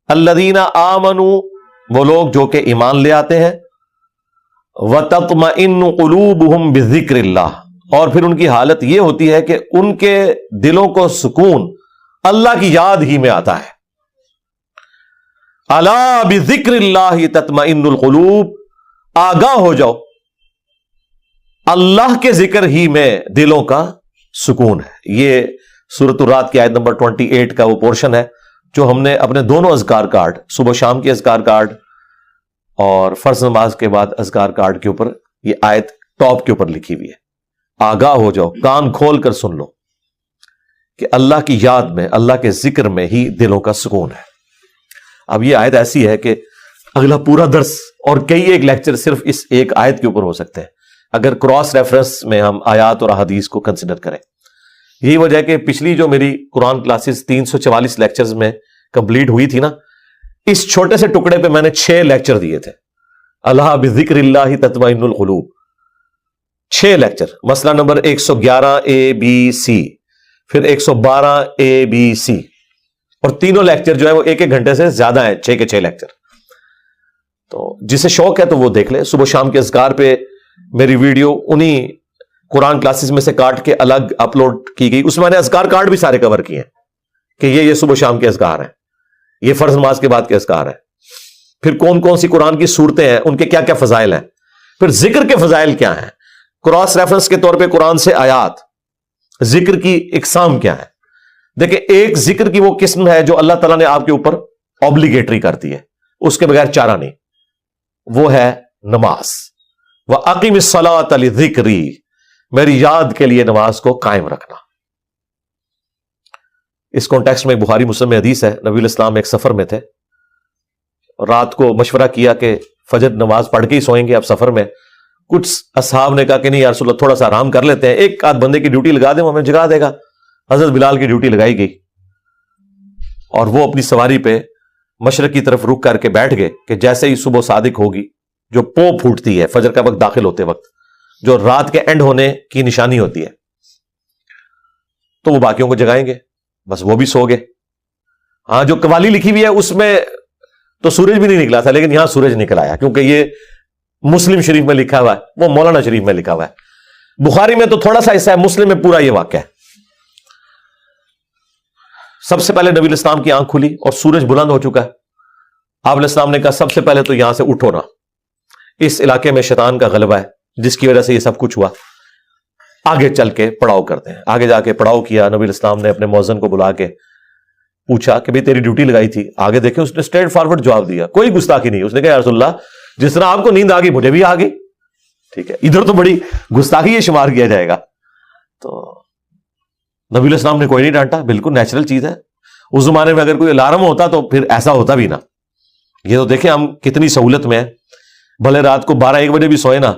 الذین آمنوا، وہ لوگ جو کہ ایمان لے آتے ہیں، وتطمئن قلوبہم بذکر اللہ، اور پھر ان کی حالت یہ ہوتی ہے کہ ان کے دلوں کو سکون اللہ کی یاد ہی میں آتا ہے. الا بذکر اللہ تطمئن القلوب، آگاہ ہو جاؤ، اللہ کے ذکر ہی میں دلوں کا سکون ہے. یہ سورۃ الرعد کی آیت نمبر 28 کا وہ پورشن ہے جو ہم نے اپنے دونوں اذکار کارڈ، صبح شام کے اذکار کارڈ اور فرض نماز کے بعد اذکار کارڈ کے اوپر یہ آیت ٹاپ کے اوپر لکھی ہوئی ہے. آگاہ ہو جاؤ، کان کھول کر سن لو کہ اللہ کی یاد میں، اللہ کے ذکر میں ہی دلوں کا سکون ہے. اب یہ آیت ایسی ہے کہ اگلا پورا درس اور کئی ایک لیکچر صرف اس ایک آیت کے اوپر ہو سکتے ہیں اگر کراس ریفرنس میں ہم آیات اور احادیث کو کنسیڈر کریں. یہی وجہ ہے کہ پچھلی جو میری قرآن کلاسز 344 لیکچرز میں کمپلیٹ ہوئی تھی نا، اس چھوٹے سے ٹکڑے پہ میں نے 6 لیکچر دیے تھے. اللہ بذکر اللہ تطمئن القلوب، 6 لیکچر. مسئلہ نمبر 111 ABC، پھر 112 ABC، اور تینوں لیکچر جو ہے وہ 1 گھنٹے سے زیادہ ہیں، 6 کے 6 لیکچر. تو جسے شوق ہے تو وہ دیکھ لے. صبح شام کے اذکار پہ میری ویڈیو انہی قرآن کلاسز میں سے کاٹ کے الگ اپلوڈ کی گئی، اس میں نے اذکار کارڈ بھی سارے کور کیے ہیں کہ یہ صبح شام کے اذکار ہیں، یہ فرض نماز کے بعد کے اذکار ہیں، پھر کون کون سی قرآن کی صورتیں ہیں، ان کے کیا کیا فضائل ہیں، پھر ذکر کے فضائل کیا ہیں، کراس ریفرنس کے طور پہ قرآن سے آیات، ذکر کی اقسام کیا ہے. دیکھیں، ایک ذکر کی وہ قسم ہے جو اللہ تعالیٰ نے آپ کے اوپر اوبلیگیٹری کر دی ہے، اس کے بغیر چارہ نہیں، وہ ہے نماز. وَأَقِمِ الصَّلَاةَ لِذِكْرِي، میری یاد کے لیے نماز کو قائم رکھنا. اس کانٹیکسٹ میں بخاری مسلم میں حدیث ہے، نبی الاسلام ایک سفر میں تھے، رات کو مشورہ کیا کہ فجر نماز پڑھ کے ہی سوئیں گے. اب سفر میں کچھ اصحاب نے کہا کہ نہیں یا رسول اللہ، تھوڑا سا آرام کر لیتے ہیں، ایک آدھ بندے کی ڈیوٹی لگا دیں، وہ ہمیں جگا دے گا. حضرت بلال کی ڈیوٹی لگائی گئی اور وہ اپنی سواری پہ مشرق کی طرف رک کر کے بیٹھ گئے کہ جیسے ہی صبح صادق ہوگی، جو پو پھوٹتی ہے فجر کا وقت داخل ہوتے وقت، جو رات کے اینڈ ہونے کی نشانی ہوتی ہے، تو وہ باقیوں کو جگائیں گے. بس وہ بھی سو گئے. ہاں، جو قوالی لکھی ہوئی ہے اس میں تو سورج بھی نہیں نکلا تھا، لیکن یہاں سورج نکل آیا، کیونکہ یہ مسلم شریف میں لکھا ہوا ہے، وہ مولانا شریف میں لکھا ہوا ہے. بخاری میں تو تھوڑا سا حصہ ہے، مسلم میں پورا یہ واقعہ ہے. سب سے پہلے نبی الاسلام کی آنکھ کھلی اور سورج بلند ہو چکا ہے. آپ علیہ السلام نے کہا سب سے پہلے تو یہاں سے اٹھو نا، اس علاقے میں شیطان کا غلبہ ہے جس کی وجہ سے یہ سب کچھ ہوا، آگے چل کے پڑاؤ کرتے ہیں. آگے جا کے پڑاؤ کیا. نبی الاسلام نے اپنے مؤذن کو بلا کے پوچھا کہ بھئی تیری ڈیوٹی لگائی تھی. آگے دیکھیں اس نے اسٹریٹ فارورڈ جواب دیا، کوئی گستاخی نہیں. اس نے کہا یا رسول اللہ، جس طرح آپ کو نیند آ گئی مجھے بھی آ گئی. ٹھیک ہے، ادھر تو بڑی گستاخی یہ شمار کیا جائے گا. تو نبی الاسلام نے کوئی نہیں ڈانٹا، بالکل نیچرل چیز ہے. اس زمانے میں اگر کوئی الارم ہوتا تو پھر ایسا ہوتا بھی نا. یہ تو دیکھیں ہم کتنی سہولت میں ہیں، بھلے رات کو 12-1 بجے بھی سوئے نا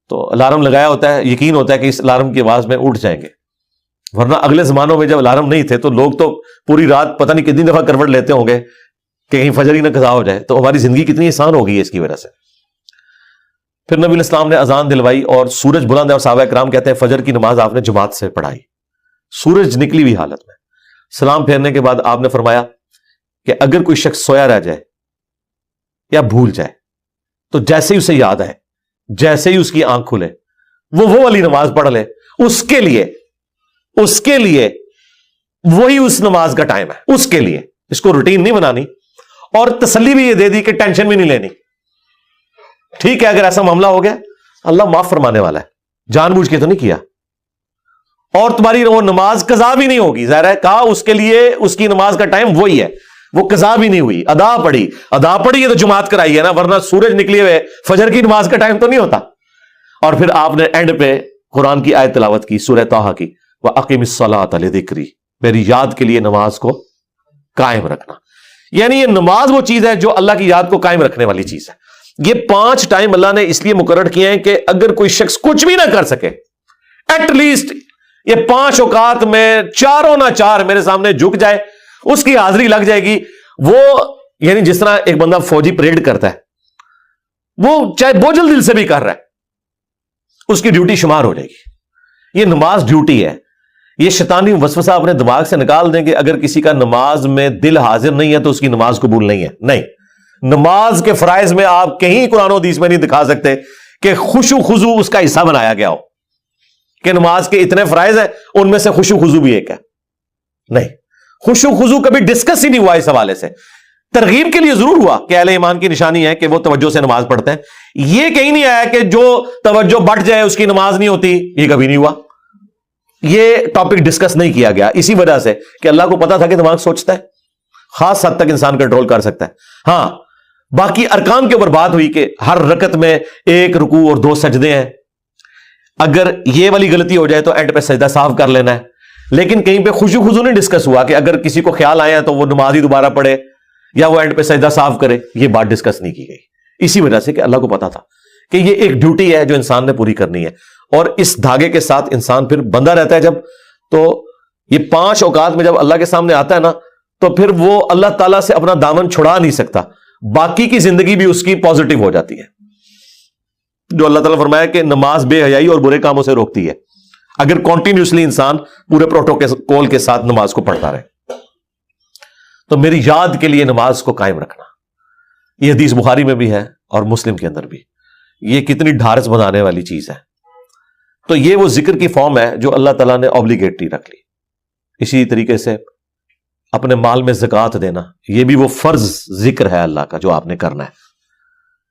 تو الارم لگایا ہوتا ہے، یقین ہوتا ہے کہ اس الارم کی آواز میں اٹھ جائیں گے. ورنہ اگلے زمانوں میں جب الارم نہیں تھے تو لوگ تو پوری رات پتہ نہیں کتنی دفعہ کروٹ لیتے ہوں گے کہ کہیں فجر ہی نہ قضا ہو جائے. تو ہماری زندگی کتنی آسان ہو گئی ہے اس کی وجہ سے. پھر نبی الاسلام نے اذان دلوائی اور سورج بلند ہے، اور صحابہ کرام کہتے ہیں فجر کی نماز آپ نے جماعت سے پڑھائی، سورج نکلی ہوئی حالت میں. سلام پھیرنے کے بعد آپ نے فرمایا کہ اگر کوئی شخص سویا رہ جائے یا بھول جائے تو جیسے ہی اسے یاد آئے، جیسے ہی اس کی آنکھ کھلے، وہ والی نماز پڑھ لے. اس کے لیے وہی اس نماز کا ٹائم ہے. اس کے لیے اس کو روٹین نہیں بنانی، اور تسلی بھی یہ دے دی کہ ٹینشن بھی نہیں لینی. ٹھیک ہے، اگر ایسا معاملہ ہو گیا اللہ معاف فرمانے والا ہے، جان بوجھ کے تو نہیں کیا، اور تمہاری وہ نماز قضا بھی نہیں ہوگی. ظاہر ہے کہا اس کے لیے اس کی نماز کا ٹائم وہی ہے، وہ قضا بھی نہیں ہوئی، ادا پڑی ہے تو جماعت کرائی ہے نا، ورنہ سورج نکلے ہوئے فجر کی نماز کا ٹائم تو نہیں ہوتا. اور پھر آپ نے اینڈ پہ قرآن کی آیت تلاوت کی، سورہ طٰہٰ کی، وَأَقِمِ الصَّلَاةَ لِذِكْرِي، میری یاد کے لیے نماز کو قائم رکھنا. یعنی یہ نماز وہ چیز ہے جو اللہ کی یاد کو قائم رکھنے والی چیز ہے. یہ 5 ٹائم اللہ نے اس لیے مقرر کیے ہیں کہ اگر کوئی شخص کچھ بھی نہ کر سکے، ایٹ لیسٹ یہ 5 اوقات میں چاروں نہ چار میرے سامنے جھک جائے، اس کی حاضری لگ جائے گی. وہ یعنی جس طرح ایک بندہ فوجی پریڈ کرتا ہے، وہ چاہے بوجھل دل سے بھی کر رہا ہے، اس کی ڈیوٹی شمار ہو جائے گی. یہ نماز ڈیوٹی ہے. یہ شیطانی وسوسہ اپنے دماغ سے نکال دیں کہ اگر کسی کا نماز میں دل حاضر نہیں ہے تو اس کی نماز قبول نہیں ہے. نہیں، نماز کے فرائض میں آپ کہیں قرآن و حدیث میں نہیں دکھا سکتے کہ خشوع خضوع اس کا حصہ بنایا گیا ہو کہ نماز کے اتنے فرائض ہیں ان میں سے خشوع خضوع بھی ایک ہے. نہیں، خشوع خضوع کبھی ڈسکس ہی نہیں ہوا اس حوالے سے. ترغیب کے لیے ضرور ہوا کہ اہل ایمان کی نشانی ہے کہ وہ توجہ سے نماز پڑھتے ہیں. یہ کہیں نہیں آیا کہ جو توجہ بٹ جائے اس کی نماز نہیں ہوتی، یہ کبھی نہیں ہوا. یہ ٹاپک ڈسکس نہیں کیا گیا اسی وجہ سے کہ اللہ کو پتا تھا کہ دماغ سوچتا ہے، خاص حد تک انسان کنٹرول کر سکتا ہے. ہاں، باقی ارکان کے اوپر بات ہوئی کہ ہر رکعت میں 1 رکوع اور 2 سجدے ہیں. اگر یہ والی غلطی ہو جائے تو اینڈ پہ سجدہ صاف کر لینا ہے. لیکن کہیں پہ خشوع خضوع نہیں ڈسکس ہوا کہ اگر کسی کو خیال آیا تو وہ نماز ہی دوبارہ پڑھے یا وہ اینڈ پہ سجدہ صاف کرے. یہ بات ڈسکس نہیں کی گئی اسی وجہ سے کہ اللہ کو پتا تھا کہ یہ ایک ڈیوٹی ہے جو انسان نے پوری کرنی ہے. اور اس دھاگے کے ساتھ انسان پھر بندہ رہتا ہے جب، تو یہ 5 اوقات میں جب اللہ کے سامنے آتا ہے نا تو پھر وہ اللہ تعالیٰ سے اپنا دامن چھڑا نہیں سکتا. باقی کی زندگی بھی اس کی پازیٹو ہو جاتی ہے. جو اللہ تعالیٰ فرمایا کہ نماز بے حیائی اور برے کاموں سے روکتی ہے اگر کنٹینیوسلی انسان پورے پروٹوکول کے ساتھ نماز کو پڑھتا رہے. تو میری یاد کے لیے نماز کو قائم رکھنا، یہ حدیث بخاری میں بھی ہے اور مسلم کے اندر بھی. یہ کتنی ڈھارس بنانے والی چیز ہے. تو یہ وہ ذکر کی فارم ہے جو اللہ تعالیٰ نے اوبلیگیٹری رکھ لی. اسی طریقے سے اپنے مال میں زکوٰۃ دینا، یہ بھی وہ فرض ذکر ہے اللہ کا جو آپ نے کرنا ہے.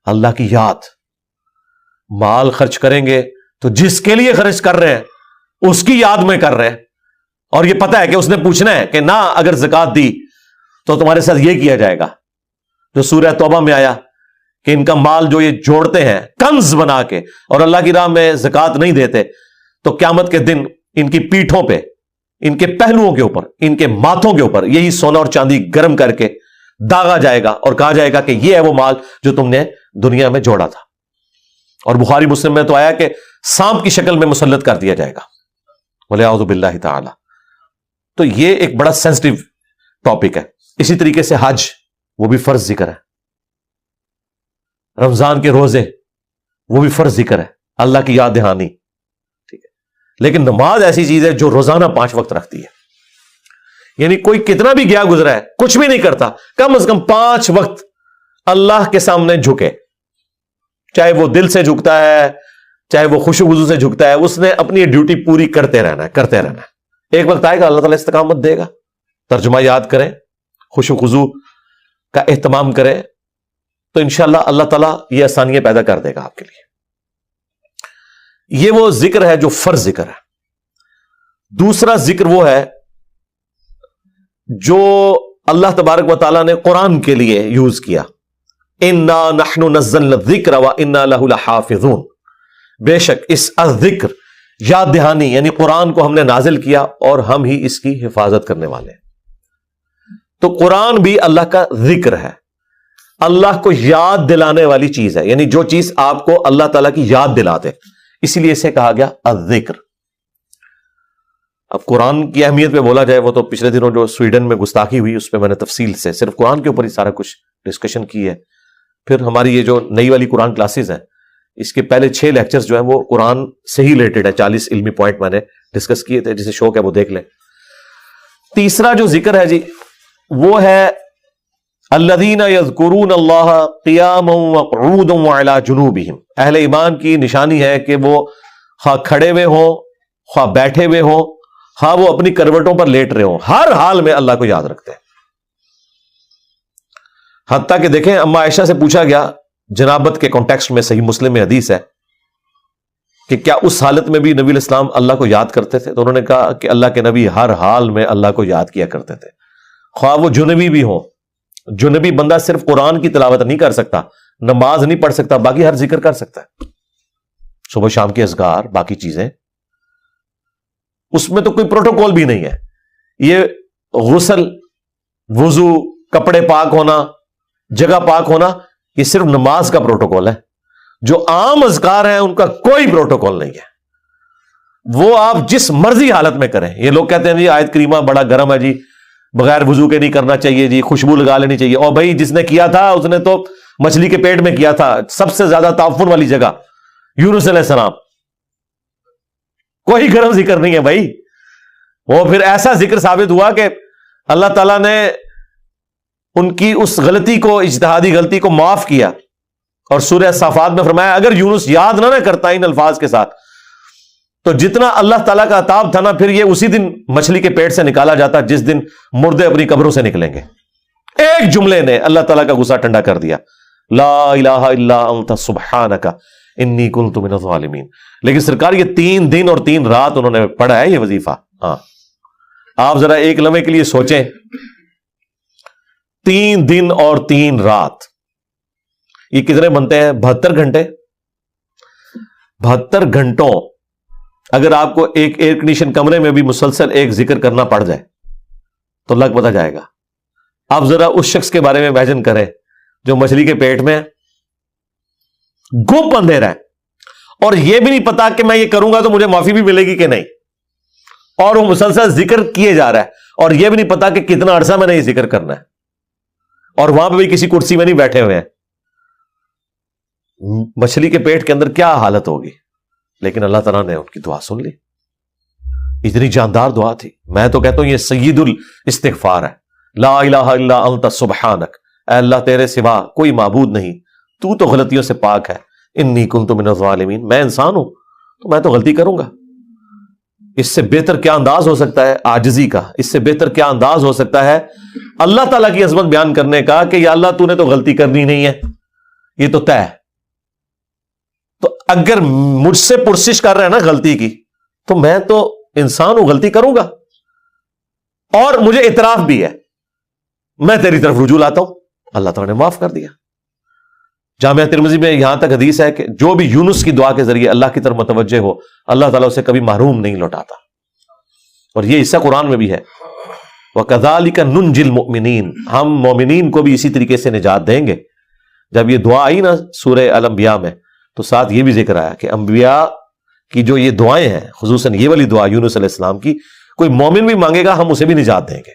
اللہ کی یاد. مال خرچ کریں گے تو جس کے لیے خرچ کر رہے ہیں اس کی یاد میں کر رہے ہیں، اور یہ پتہ ہے کہ اس نے پوچھنا ہے کہ نہ اگر زکوٰۃ دی تو تمہارے ساتھ یہ کیا جائے گا. جو سورہ توبہ میں آیا کہ ان کا مال جو یہ جوڑتے ہیں کنز بنا کے اور اللہ کی راہ میں زکوٰۃ نہیں دیتے تو قیامت کے دن ان کی پیٹھوں پہ، ان کے پہلوؤں کے اوپر، ان کے ماتھوں کے اوپر یہی سونا اور چاندی گرم کر کے داغا جائے گا اور کہا جائے گا کہ یہ ہے وہ مال جو تم نے دنیا میں جوڑا تھا. اور بخاری مسلم میں تو آیا کہ سانپ کی شکل میں مسلط کر دیا جائے گا. وَلِعَوْذُ بِاللَّهِ تعالی. تو یہ ایک بڑا سینسٹیو ٹاپک ہے. اسی طریقے سے حج، وہ بھی فرض ذکر ہے. رمضان کے روزے، وہ بھی فرض ذکر ہے، اللہ کی یاد دہانی. ٹھیک ہے. لیکن نماز ایسی چیز ہے جو روزانہ 5 وقت رکھتی ہے. یعنی کوئی کتنا بھی گیا گزرا ہے، کچھ بھی نہیں کرتا، کم از کم 5 وقت اللہ کے سامنے جھکے. چاہے وہ دل سے جھکتا ہے، چاہے وہ خشوع خضوع سے جھکتا ہے، اس نے اپنی ڈیوٹی پوری کرتے رہنا ہے، کرتے رہنا ہے. ایک وقت آئے گا اللہ تعالیٰ استقامت دے گا. ترجمہ یاد کریں، خشوع خضوع کا اہتمام کریں تو انشاءاللہ اللہ تعالیٰ یہ آسانیاں پیدا کر دے گا آپ کے لیے. یہ وہ ذکر ہے جو فرض ذکر ہے. دوسرا ذکر وہ ہے جو اللہ تبارک و تعالیٰ نے قرآن کے لیے یوز کیا. اِنَّا نَحْنُ نَزَّلْنَا الذِّكْرَ وَإِنَّا لَهُ لَحَافِظُونَ. بے شک اس الذکر، یاد دہانی یعنی قرآن کو ہم نے نازل کیا اور ہم ہی اس کی حفاظت کرنے والے ہیں. تو قرآن بھی اللہ کا ذکر ہے، اللہ کو یاد دلانے والی چیز ہے. یعنی جو چیز آپ کو اللہ تعالیٰ کی یاد دلاتے، اسی لیے اسے کہا گیا الذکر. اب قرآن کی اہمیت پہ بولا جائے، وہ تو پچھلے دنوں جو سویڈن میں گستاخی ہوئی اس پہ میں نے تفصیل سے صرف قرآن کے اوپر ہی سارا کچھ ڈسکشن کی ہے. پھر ہماری یہ جو نئی والی قرآن کلاسز ہیں، اس کے پہلے 6 لیکچرز جو ہیں وہ قرآن سے ہی ریلیٹڈ ہے. 40 علمی پوائنٹ میں نے ڈسکس کیے تھے، جسے شوق ہے وہ دیکھ لیں. تیسرا جو ذکر ہے جی، وہ ہے الذین یذکرون اللہ قیاما وقعودا وعلی جنوبہم. اہل ایمان کی نشانی ہے کہ وہ خواہ کھڑے ہوئے ہوں، خواہ بیٹھے ہوئے ہوں، خواہ وہ اپنی کروٹوں پر لیٹ رہے ہوں، ہر حال میں اللہ کو یاد رکھتے ہیں. حتیٰ کہ دیکھیں اما عائشہ سے پوچھا گیا جنابت کے کانٹیکسٹ میں، صحیح مسلم میں حدیث ہے کہ کیا اس حالت میں بھی نبی الاسلام اللہ کو یاد کرتے تھے؟ تو انہوں نے کہا کہ اللہ کے نبی ہر حال میں اللہ کو یاد کیا کرتے تھے، خواہ وہ جنبی بھی ہوں. جنبی بندہ صرف قرآن کی تلاوت نہیں کر سکتا، نماز نہیں پڑھ سکتا، باقی ہر ذکر کر سکتا ہے، صبح شام کے اذکار، باقی چیزیں. اس میں تو کوئی پروٹوکول بھی نہیں ہے. یہ غسل، وضو، کپڑے پاک ہونا، جگہ پاک ہونا، یہ صرف نماز کا پروٹوکول ہے. جو عام اذکار ہیں ان کا کوئی پروٹوکول نہیں ہے. وہ آپ جس مرضی حالت میں کریں. یہ لوگ کہتے ہیں جی آیت کریمہ بڑا گرم ہے جی، بغیر وضو کے نہیں کرنا چاہیے جی، خوشبو لگا لینی چاہیے. اور بھائی جس نے کیا تھا اس نے تو مچھلی کے پیٹ میں کیا تھا، سب سے زیادہ تعفن والی جگہ یونس علیہ السلام. کوئی گرم ذکر نہیں ہے بھائی. وہ پھر ایسا ذکر ثابت ہوا کہ اللہ تعالیٰ نے ان کی اس غلطی کو، اجتہادی غلطی کو معاف کیا، اور سورہ صافات میں فرمایا اگر یونس یاد نہ کرتا ان الفاظ کے ساتھ تو جتنا اللہ تعالیٰ کا عطاب تھا نا، پھر یہ اسی دن مچھلی کے پیٹ سے نکالا جاتا جس دن مردے اپنی قبروں سے نکلیں گے۔ ایک جملے نے اللہ تعالیٰ کا غصہ ٹھنڈا کر دیا، لا الہ الا انت سبحانک انی کنت من الظالمین۔ لیکن سرکار یہ 3 دن اور 3 رات انہوں نے پڑھا ہے یہ وظیفہ۔ ہاں آپ ذرا ایک لمحے کے لیے سوچیں، 3 دن اور 3 رات، یہ کتنے بنتے ہیں؟ 72 گھنٹے۔ 72 گھنٹوں اگر آپ کو ایک ایئر کنڈیشن کمرے میں بھی مسلسل ایک ذکر کرنا پڑ جائے تو لگ پتہ جائے گا۔ آپ ذرا اس شخص کے بارے میں امیجن کریں جو مچھلی کے پیٹ میں گپ اندھیرا ہے اور یہ بھی نہیں پتا کہ میں یہ کروں گا تو مجھے معافی بھی ملے گی کہ نہیں، اور وہ مسلسل ذکر کیے جا رہا ہے اور یہ بھی نہیں پتا کہ کتنا عرصہ میں نے یہ ذکر کرنا ہے، اور وہاں پہ بھی کسی کرسی میں نہیں بیٹھے ہوئے ہیں۔ مچھلی کے پیٹ کے اندر کیا حالت ہوگی؟ لیکن اللہ تعالیٰ نے ان کی دعا سن لی، اتنی جاندار دعا تھی۔ میں تو کہتا ہوں یہ سید الاستغفار ہے، لا الہ الا انت سبحانک، اے اللہ تیرے سوا کوئی معبود نہیں، تو تو غلطیوں سے پاک ہے، انی کنت من الظالمین، میں انسان ہوں تو میں تو غلطی کروں گا۔ اس سے بہتر کیا انداز ہو سکتا ہے عاجزی کا؟ اس سے بہتر کیا انداز ہو سکتا ہے اللہ تعالیٰ کی عظمت بیان کرنے کا کہ یا اللہ تو نے تو غلطی کرنی نہیں ہے، یہ تو طے ہے۔ تو اگر مجھ سے پرسش کر رہے ہیں نا غلطی کی، تو میں تو انسان ہوں، غلطی کروں گا، اور مجھے اعتراف بھی ہے، میں تیری طرف رجوع لاتا ہوں۔ اللہ تعالیٰ نے معاف کر دیا۔ جامعہ ترمذی میں یہاں تک حدیث ہے کہ جو بھی یونس کی دعا کے ذریعے اللہ کی طرف متوجہ ہو، اللہ تعالیٰ اسے کبھی محروم نہیں لوٹاتا، اور یہ حصہ قرآن میں بھی ہے، وَكَذَلِكَ نُنْجِي الْمُؤْمِنِينَ، ہم مومنین کو بھی اسی طریقے سے نجات دیں گے۔ جب یہ دعا آئی نا سورہ الانبیاء میں، تو ساتھ یہ بھی ذکر آیا کہ انبیاء کی جو یہ دعائیں ہیں، خصوصاً یہ والی دعا یونس علیہ السلام کی، کوئی مومن بھی مانگے گا ہم اسے بھی نجات دیں گے۔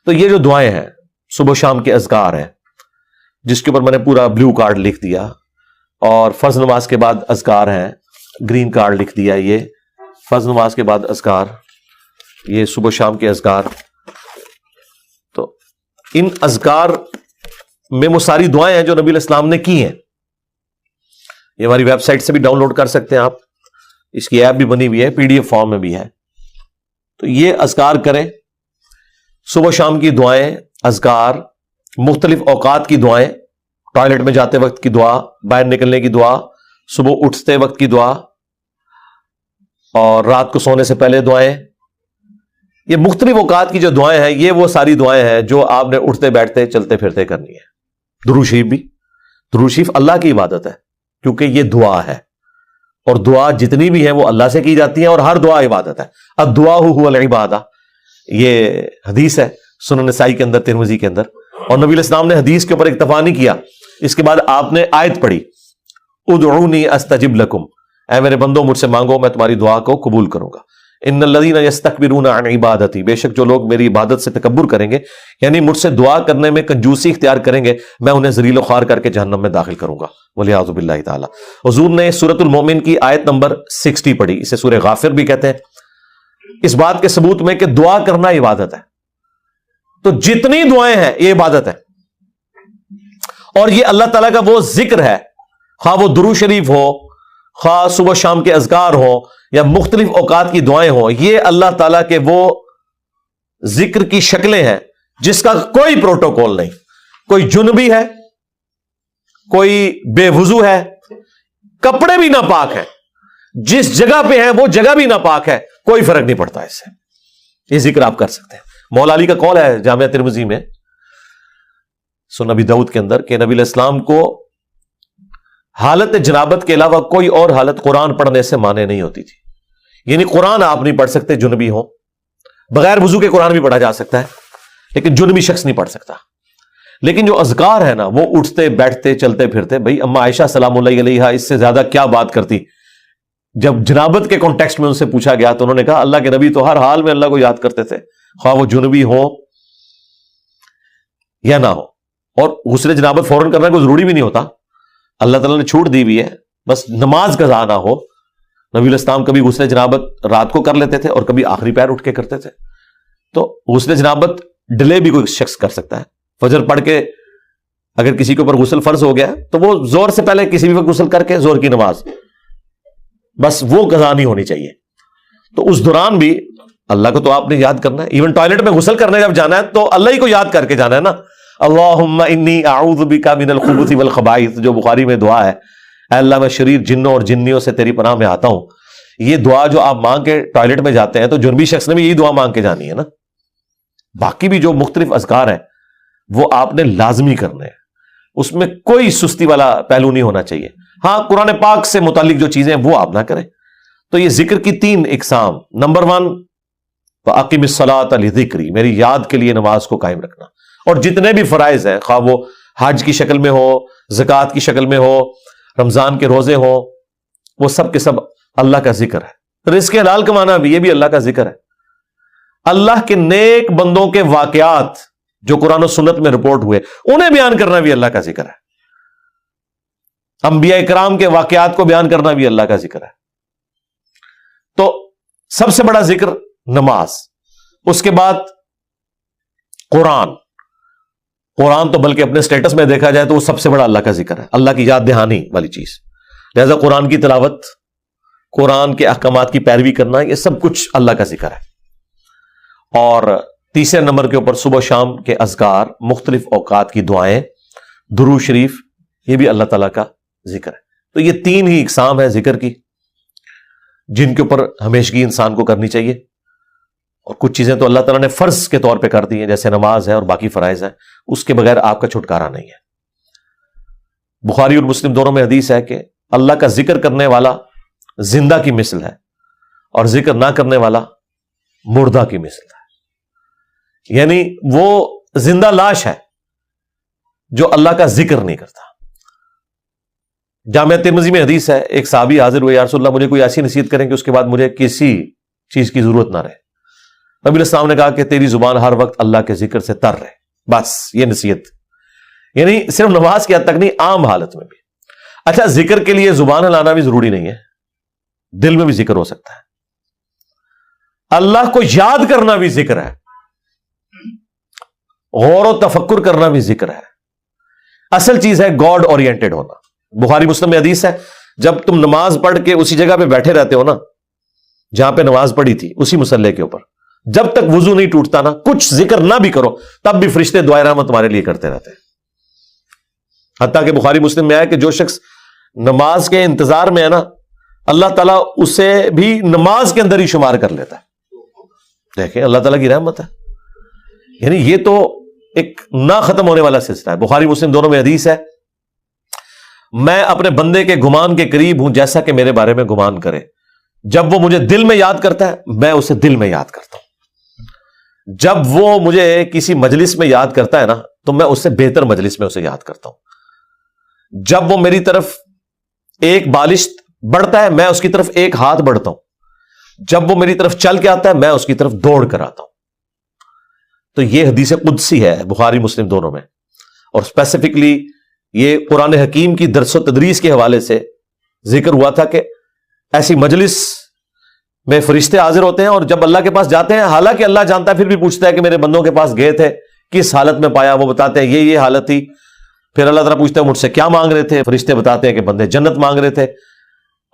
تو یہ جو دعائیں ہیں صبح و شام کے اذکار ہیں، جس کے اوپر میں نے پورا بلو کارڈ لکھ دیا، اور فرض نماز کے بعد اذکار ہیں، گرین کارڈ لکھ دیا۔ یہ فرض نماز کے بعد اذکار، یہ صبح و شام کے اذکار۔ تو ان اذکار میں وہ ساری دعائیں ہیں جو نبی علیہ السلام نے کی ہیں۔ یہ ہماری ویب سائٹ سے بھی ڈاؤن لوڈ کر سکتے ہیں آپ، اس کی ایپ بھی بنی ہوئی ہے، PDF فارم میں بھی ہے۔ تو یہ اذکار کریں، صبح و شام کی دعائیں، اذکار، مختلف اوقات کی دعائیں، ٹوائلٹ میں جاتے وقت کی دعا، باہر نکلنے کی دعا، صبح اٹھتے وقت کی دعا، اور رات کو سونے سے پہلے دعائیں۔ یہ مختلف اوقات کی جو دعائیں ہیں، یہ وہ ساری دعائیں ہیں جو آپ نے اٹھتے بیٹھتے چلتے پھرتے کرنی ہے۔ درود شریف بھی، درود شریف اللہ کی عبادت ہے کیونکہ یہ دعا ہے، اور دعا جتنی بھی ہیں وہ اللہ سے کی جاتی ہیں، اور ہر دعا عبادت ہے۔ الدعاء هو العبادہ، یہ حدیث ہے سنن نسائی کے اندر، ترمذی کے اندر، اور نبی علیہ السلام نے حدیث کے اوپر اکتفا نہیں کیا، اس کے بعد آپ نے آیت پڑھی، ادعونی استجب لکم، اے میرے بندو مجھ سے مانگو میں تمہاری دعا کو قبول کروں گا۔ ان الذین یستکبرون عن عبادتی، بے شک جو لوگ میری عبادت سے تکبر کریں گے، یعنی مجھ سے دعا کرنے میں کنجوسی اختیار کریں گے، میں انہیں ذلیل و خوار کر کے جہنم میں داخل کروں گا، والعیاذ باللہ تعالی۔ حضور نے سورۃ المومن کی آیت نمبر 60 پڑھی، اسے سورہ غافر بھی کہتے ہیں، اس بات کے ثبوت میں کہ دعا کرنا عبادت ہے۔ تو جتنی دعائیں ہیں یہ عبادت ہے، اور یہ اللہ تعالیٰ کا وہ ذکر ہے، خواہ وہ درود شریف ہو، خواہ صبح شام کے اذکار ہو، یا مختلف اوقات کی دعائیں ہوں، یہ اللہ تعالیٰ کے وہ ذکر کی شکلیں ہیں جس کا کوئی پروٹوکول نہیں۔ کوئی جنبی ہے، کوئی بے وضو ہے، کپڑے بھی ناپاک ہیں، جس جگہ پہ ہیں وہ جگہ بھی ناپاک ہے، کوئی فرق نہیں پڑتا اس سے، یہ ذکر آپ کر سکتے ہیں۔ مولا علی کا قول ہے جامعہ ترمذی میں، سنن ابی داؤد کے اندر، کہ نبی علیہ السلام کو حالت جنابت کے علاوہ کوئی اور حالت قرآن پڑھنے سے مانے نہیں ہوتی تھی، یعنی قرآن آپ نہیں پڑھ سکتے جنبی ہو، بغیر وضو کے قرآن بھی پڑھا جا سکتا ہے لیکن جنبی شخص نہیں پڑھ سکتا۔ لیکن جو اذکار ہے نا، وہ اٹھتے بیٹھتے چلتے پھرتے، بھائی اما عائشہ سلام اللہ علیہا اس سے زیادہ کیا بات کرتی۔ جب جنابت کے کانٹیکسٹ میں ان سے پوچھا گیا تو انہوں نے کہا اللہ کے نبی تو ہر حال میں اللہ کو یاد کرتے تھے، خواہ وہ جنبی ہو یا نہ ہو، اور غسل جنابت فوراً کرنا کوئی ضروری بھی نہیں ہوتا، اللہ تعالیٰ نے چھوٹ دی ہوئی ہے، بس نماز قضا نہ ہو، نبی علیہ السلام کبھی غسل جنابت رات کو کر لیتے تھے اور کبھی آخری پیر اٹھ کے کرتے تھے. تو غسل جنابت ڈیلے بھی کوئی شخص کر سکتا ہے. فجر پڑھ کے اگر کسی کے اوپر غسل فرض ہو گیا تو وہ زور سے پہلے کسی بھی وقت غسل کر کے زور کی نماز, بس وہ قضا نہیں ہونی چاہیے. تو اس دوران بھی اللہ کو تو آپ نے یاد کرنا ہے. ایون ٹوائلٹ میں غسل کرنے جب جانا ہے تو اللہ ہی کو یاد کر کے جانا ہے نا. اللہم انی اعوذ بک من الخبث والخبائث, جو بخاری میں دعا ہے, اے اللہ میں شریر جنوں اور جنیوں سے تیری پناہ میں آتا ہوں. یہ دعا جو آپ مانگ کے ٹوائلٹ میں جاتے ہیں تو جنبی شخص نے بھی یہی دعا مانگ کے جانی ہے نا. باقی بھی جو مختلف اذکار ہیں وہ آپ نے لازمی کرنے ہیں, اس میں کوئی سستی والا پہلو نہیں ہونا چاہیے. ہاں قرآن پاک سے متعلق جو چیزیں ہیں وہ آپ نہ کریں. تو یہ ذکر کی 3 اقسام. نمبر 1 وَأَقِمِ الصَّلَاةَ لِذِكْرِي, میری یاد کے لیے نماز کو قائم رکھنا. اور جتنے بھی فرائض ہیں, خواہ وہ حج کی شکل میں ہو, زکوٰۃ کی شکل میں ہو, رمضان کے روزے ہوں, وہ سب کے سب اللہ کا ذکر ہے. رزق حلال کمانا بھی, یہ بھی اللہ کا ذکر ہے. اللہ کے نیک بندوں کے واقعات جو قرآن و سنت میں رپورٹ ہوئے انہیں بیان کرنا بھی اللہ کا ذکر ہے. انبیاء کرام کے واقعات کو بیان کرنا بھی اللہ کا ذکر ہے. تو سب سے بڑا ذکر نماز, اس کے بعد قرآن تو بلکہ اپنے سٹیٹس میں دیکھا جائے تو وہ سب سے بڑا اللہ کا ذکر ہے, اللہ کی یاد دہانی والی چیز. لہذا قرآن کی تلاوت, قرآن کے احکامات کی پیروی کرنا, یہ سب کچھ اللہ کا ذکر ہے. اور تیسرے نمبر کے اوپر صبح شام کے اذکار, مختلف اوقات کی دعائیں, درود شریف, یہ بھی اللہ تعالیٰ کا ذکر ہے. تو یہ 3 ہی اقسام ہے ذکر کی جن کے اوپر ہمیشگی انسان کو کرنی چاہیے. اور کچھ چیزیں تو اللہ تعالیٰ نے فرض کے طور پہ کر دی ہیں, جیسے نماز ہے اور باقی فرائض ہیں, اس کے بغیر آپ کا چھٹکارا نہیں ہے. بخاری اور مسلم دونوں میں حدیث ہے کہ اللہ کا ذکر کرنے والا زندہ کی مثل ہے اور ذکر نہ کرنے والا مردہ کی مثل ہے. یعنی وہ زندہ لاش ہے جو اللہ کا ذکر نہیں کرتا. جامعہ ترمذی میں حدیث ہے, ایک صحابی حاضر ہوئے, یا رسول اللہ مجھے کوئی ایسی نصیحت کریں کہ اس کے بعد مجھے کسی چیز کی ضرورت نہ رہے. نبی علیہ السلام نے کہا کہ تیری زبان ہر وقت اللہ کے ذکر سے تر رہے, بس یہ نصیحت. یعنی صرف نماز کی حد تک نہیں, عام حالت میں بھی. اچھا, ذکر کے لیے زبان ہلانا بھی ضروری نہیں ہے, دل میں بھی ذکر ہو سکتا ہے. اللہ کو یاد کرنا بھی ذکر ہے, غور و تفکر کرنا بھی ذکر ہے. اصل چیز ہے گاڈ اورینٹڈ ہونا. بخاری مسلم میں حدیث ہے, جب تم نماز پڑھ کے اسی جگہ پہ بیٹھے رہتے ہو نا جہاں پہ نماز پڑھی تھی, اسی مصلے کے اوپر, جب تک وضو نہیں ٹوٹتا نا, کچھ ذکر نہ بھی کرو تب بھی فرشتے دعائے رحمت تمہارے لیے کرتے رہتے ہیں. حتیٰ کہ بخاری مسلم میں آیا کہ جو شخص نماز کے انتظار میں ہے نا, اللہ تعالیٰ اسے بھی نماز کے اندر ہی شمار کر لیتا ہے. دیکھیں اللہ تعالیٰ کی رحمت ہے. یعنی یہ تو ایک نہ ختم ہونے والا سلسلہ ہے. بخاری مسلم دونوں میں حدیث ہے, میں اپنے بندے کے گمان کے قریب ہوں جیسا کہ میرے بارے میں گمان کرے. جب وہ مجھے دل میں یاد کرتا ہے میں اسے دل میں یاد کرتا ہوں. جب وہ مجھے کسی مجلس میں یاد کرتا ہے نا تو میں اس سے بہتر مجلس میں اسے یاد کرتا ہوں. جب وہ میری طرف ایک بالشت بڑھتا ہے میں اس کی طرف ایک ہاتھ بڑھتا ہوں. جب وہ میری طرف چل کے آتا ہے میں اس کی طرف دوڑ کر آتا ہوں. تو یہ حدیث قدسی ہے بخاری مسلم دونوں میں. اور اسپیسیفکلی یہ قرآن حکیم کی درس و تدریس کے حوالے سے ذکر ہوا تھا کہ ایسی مجلس میں فرشتے حاضر ہوتے ہیں اور جب اللہ کے پاس جاتے ہیں, حالانکہ اللہ جانتا ہے, پھر بھی پوچھتا ہے کہ میرے بندوں کے پاس گئے تھے کس حالت میں پایا. وہ بتاتے ہیں یہ حالت تھی. پھر اللہ تعالیٰ پوچھتا ہے مجھ سے کیا مانگ رہے تھے. فرشتے بتاتے ہیں کہ بندے جنت مانگ رہے تھے.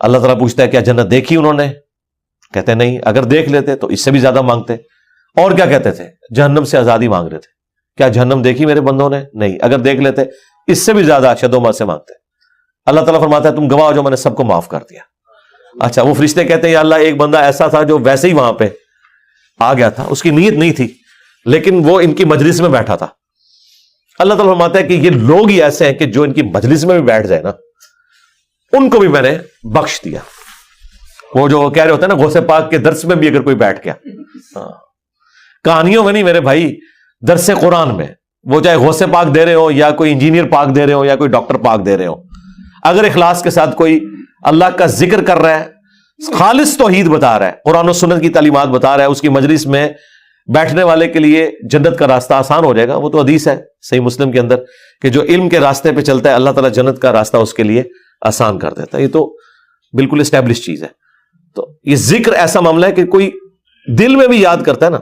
اللہ تعالیٰ پوچھتا ہے کیا جنت دیکھی انہوں نے؟ کہتے ہیں نہیں, اگر دیکھ لیتے تو اس سے بھی زیادہ مانگتے. اور کیا کہتے تھے؟ جہنم سے آزادی مانگ رہے تھے. کیا جہنم دیکھی میرے بندوں نے؟ نہیں, اگر دیکھ لیتے اس سے بھی زیادہ شدوما سے مانگتے. اللہ تعالیٰ فرماتا ہے تم گواہ ہو جو میں نے سب کو معاف کر دیا. اچھا, وہ فرشتے کہتے ہیں یا اللہ ایک بندہ ایسا تھا جو ویسے ہی وہاں پہ آ گیا تھا, اس کی نیت نہیں تھی لیکن وہ ان کی مجلس میں بیٹھا تھا. اللہ تعالیٰ فرماتا ہے کہ یہ لوگ ہی ایسے ہیں کہ جو ان کی مجلس میں بھی بیٹھ جائے نا ان کو بھی میں نے بخش دیا. وہ جو کہہ رہے ہوتے ہیں نا غوث پاک کے درس میں بھی اگر کوئی بیٹھ گیا, کہانیوں میں نہیں میرے بھائی, درس قرآن میں, وہ چاہے غوث پاک دے رہے ہو یا کوئی انجینئر پاک دے رہے ہو یا کوئی ڈاکٹر پاک دے رہے ہو, اگر اخلاص کے ساتھ کوئی اللہ کا ذکر کر رہا ہے, خالص توحید بتا رہا ہے, قرآن و سنت کی تعلیمات بتا رہا ہے, اس کی مجلس میں بیٹھنے والے کے لیے جنت کا راستہ آسان ہو جائے گا. وہ تو حدیث ہے صحیح مسلم کے اندر کہ جو علم کے راستے پہ چلتا ہے اللہ تعالیٰ جنت کا راستہ اس کے لیے آسان کر دیتا ہے. یہ تو بالکل اسٹیبلش چیز ہے. تو یہ ذکر ایسا معاملہ ہے کہ کوئی دل میں بھی یاد کرتا ہے نا،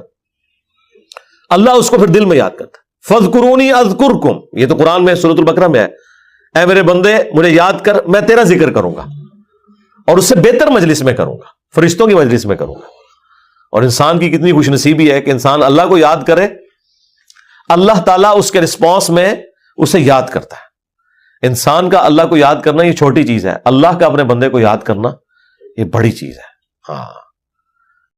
اللہ اس کو پھر دل میں یاد کرتا ہے. فَاذْكُرُونِي أَذْكُرْكُمْ، یہ تو قرآن میں سورۃ البقرہ میں ہے، اے میرے بندے مجھے یاد کر، میں تیرا ذکر کروں گا، اور اس سے بہتر مجلس میں کروں گا، فرشتوں کی مجلس میں کروں گا. اور انسان کی کتنی خوش نصیبی ہے کہ انسان اللہ کو یاد کرے، اللہ تعالیٰ اس کے رسپانس میں اسے یاد کرتا ہے. انسان کا اللہ کو یاد کرنا یہ چھوٹی چیز ہے، اللہ کا اپنے بندے کو یاد کرنا یہ بڑی چیز ہے. ہاں